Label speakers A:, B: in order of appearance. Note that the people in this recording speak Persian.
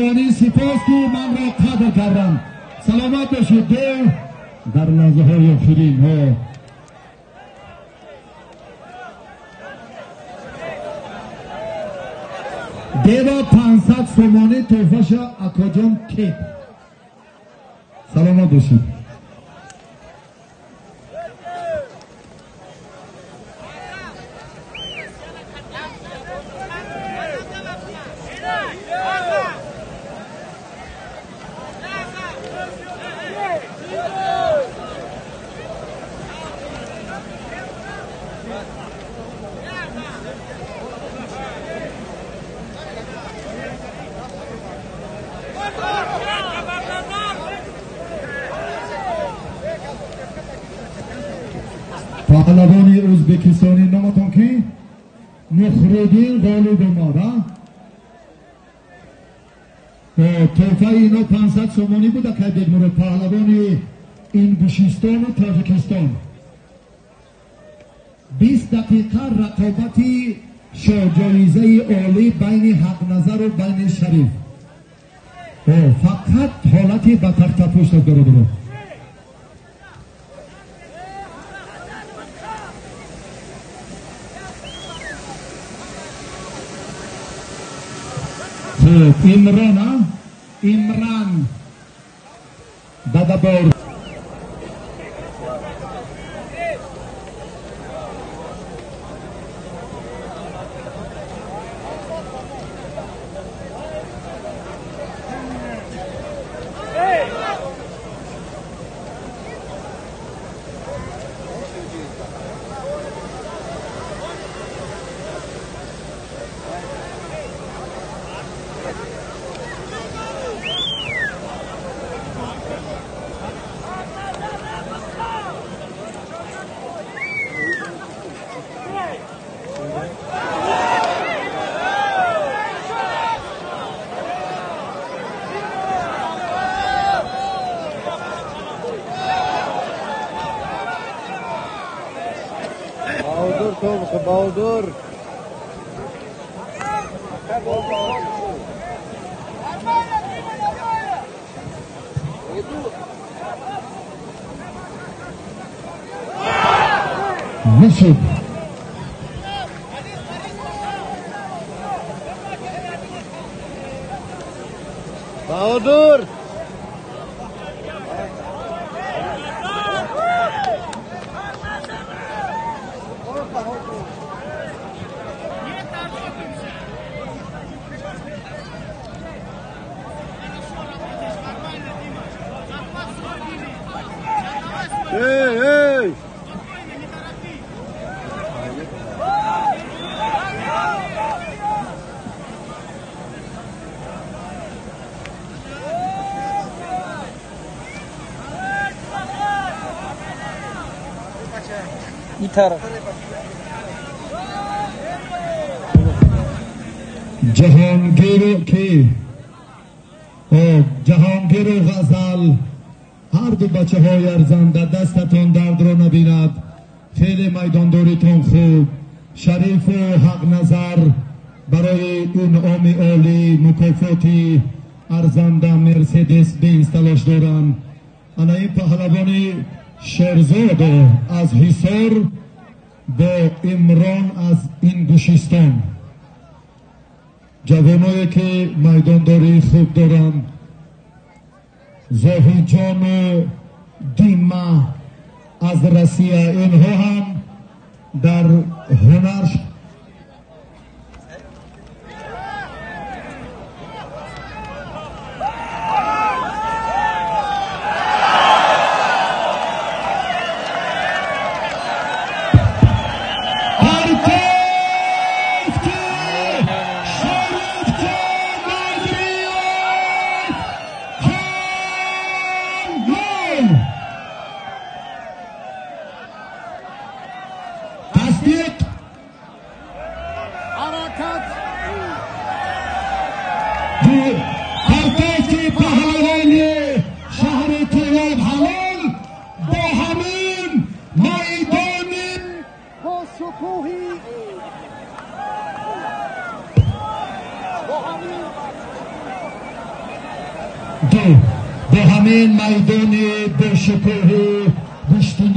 A: پهلوانی سپاس که من را قدر کردم. سلامت باشید در لحظه های آخرین ها. دیوا 500 سومانی توفش اکاجان تیپ. سلامت باشید. پهلوانی ازبکستانی نامتون کی؟ مخردین غالب مادا توفه اینا 500 سومانی بوده که دید مورد پهلوانی انگوشیستان و تاجیکستان 20 دقیقه رقابتی شاجایزه عالی بین حق نظر و بین شریف فقط حالتی به تخت پشت داره عمران دادابور بهادر نشد بهادر جهانگیر و غزل هر دو بچه های ارزنده دستتون درد رو نبیند. خیلی میدانداریتون خوب. شریف و حق نظر برای اون انعام عالی مکافاتی ارزنده مرسدس بنز تلاش دارن. انا این پهلوانی شیرزاد از حصار با عمران از انگوشیستان جوانایی که میدانداری خوب دارن. زاهد جان دیما از روسیه اینها هم در هنر به همین میدان با شکوه گشتین